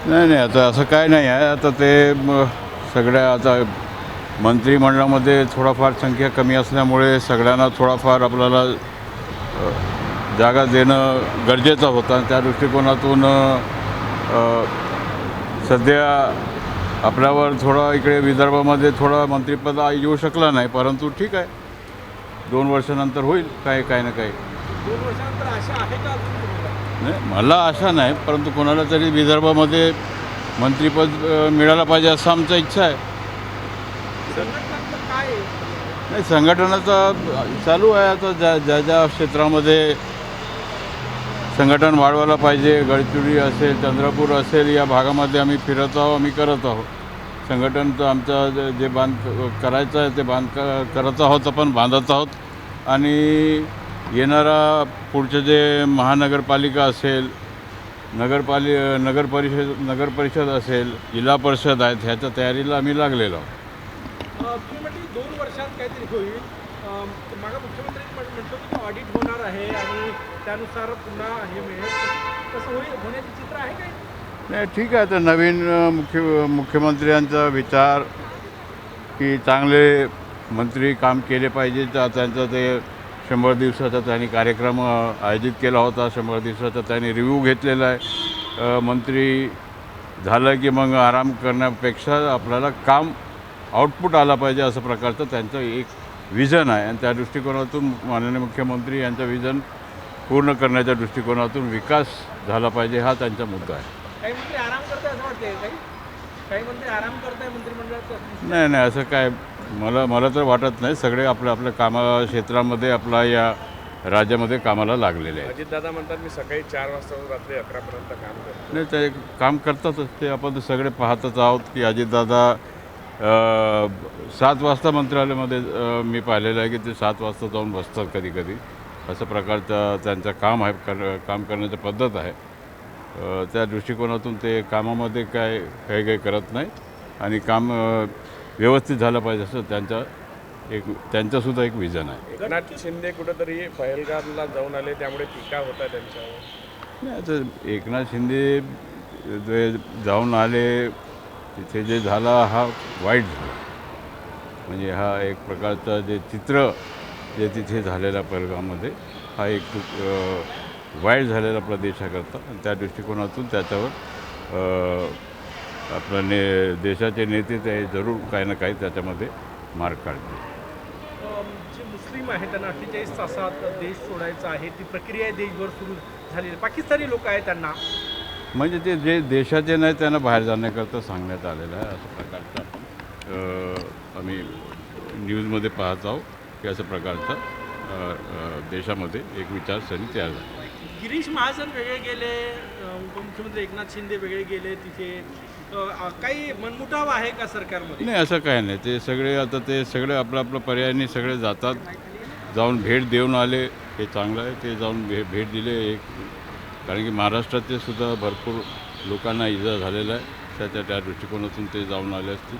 नाही नाही, आता असं काय नाही आहे. आता ते सगळ्या आता मंत्रिमंडळामध्ये थोडाफार संख्या कमी असल्यामुळे सगळ्यांना थोडाफार आपल्याला जागा देणं गरजेचं होतं आणि त्या दृष्टिकोनातून सध्या आपल्यावर थोडा इकडे विदर्भामध्ये थोडा मंत्रिपद येऊ शकला नाही, परंतु ठीक आहे, 2 वर्षानंतर होईल काय ना काही. 2 वर्षानंतर आशा आहे का अजून तुम्हाला? नाही, मला आशा नाही, परंतु कोणाला तरी विदर्भामध्ये मंत्रिपद मिळायला पाहिजे असं आमचा इच्छा आहे. संघटनात्मक काय आहे? नाही, संघटनाचा चालू आहे आता ज्या ज्या क्षेत्रामध्ये संघटन वाढवायला पाहिजे, गडचिरोली असेल, चंद्रपूर असेल, या भागामध्ये आम्ही फिरत आहोत, आम्ही करत आहोत. संघटनचं आमचं जे करायचं आहे ते करत आहोत, आपण बांधत आहोत. आणि येणारा पुढचं जे महानगरपालिका असेल, नगर परिषद असेल, जिल्हा परिषद आहेत, ह्याच्या तयारीला आम्ही लागलेलो आहोत. तुम्ही म्हटली 2 वर्षात काहीतरी होईल. मागा मुख्यमंत्री म्हणतो की ऑडिट होणार आहे आणि त्यानुसार पुन्हा हे मिळेल. कसं होण्याचे चित्र आहे काय? नाही, ठीक आहे. तर नवीन मुख्यमंत्र्यांचा विचार की चांगले मंत्री काम केले पाहिजे, तर त्यांचं ते 100 दिवसाचा त्यांनी कार्यक्रम आयोजित केला होता. 100 दिवसाचा त्यांनी रिव्ह्यू घेतलेला आहे. मंत्री झालं की मग आराम करण्यापेक्षा आपल्याला काम आउटपुट आला पाहिजे, असं प्रकारचं त्यांचं एक विजन आहे. आणि त्या दृष्टिकोनातून माननीय मुख्यमंत्री यांचं विजन पूर्ण करण्याच्या दृष्टिकोनातून विकास झाला पाहिजे, हा त्यांचा मुद्दा आहे. काही मंत्री आराम करताय असं वाटतंय? काही मंत्री आराम करताय मंत्रिमंडळाचं? नाही, असं काय मला तर वाटत नाही. सगळे आपल्या क्षेत्रामध्ये आपला या राज्यामध्ये कामाला लागलेले आहेत. अजितदादा म्हणतात मी सकाळी 4 वाजता रात्री 11पर्यंत काम करतो. नाही, ते काम करतातच. ते आपण सगळे पाहतच आहोत की अजितदादा 7 वाजता मंत्रालयामध्ये मी पाहिलेलं आहे की ते 7 वाजता जाऊन बसतात कधी. असं प्रकारचं त्यांचं काम आहे, काम करण्याची पद्धत आहे. त्या दृष्टिकोनातून ते कामामध्ये काही करत नाही आणि काम व्यवस्थित झालं पाहिजे असं त्यांचंसुद्धा एक विजन आहे. एकनाथ शिंदे कुठंतरी पहलगामला जाऊन आले, त्यामुळे टीका होत आहे त्यांच्यावर. नाही, आता एकनाथ शिंदे जे जाऊन आले तिथे जे झाला हा वाईट झाला. म्हणजे हा एक प्रकारचा जे चित्र जे तिथे झालेला पहलगाममध्ये हा एक वाईट झालेला प्रदेशाकरता, आणि त्या दृष्टिकोनातून त्याच्यावर आपलं देशाचे नेते ते जरूर काही ना काही त्याच्यामध्ये मार्ग काढतील. जे मुस्लिम आहेत त्यांना 48 तासात देश सोडायचा आहे, ती प्रक्रिया देशभर सुरू झालेली आहे. पाकिस्तानी लोक आहेत त्यांना, म्हणजे ते जे देशाचे नाही त्यांना बाहेर जाण्याकरता सांगण्यात आलेलं आहे. अशा प्रकारचा आम्ही न्यूजमध्ये पाहत आहोत की अशा प्रकारचा देशामध्ये एक विचारसरणी तयार झाली. गिरीश महाजन वेगळे गेले, उपमुख्यमंत्री एकनाथ शिंदे वेगळे गेले. तिथे काही मनमुटाव आहे का सरकारमध्ये? नाही, असं काही नाही. ते सगळे आपलं पर्यायाने सगळे जातात, जाऊन भेट देऊन आले, हे चांगलं आहे. ते जाऊन भेट दिले कारण की महाराष्ट्रात ते सुद्धा भरपूर लोकांना इजा झालेला आहे. त्या दृष्टिकोनातून ते जाऊन आले असतील.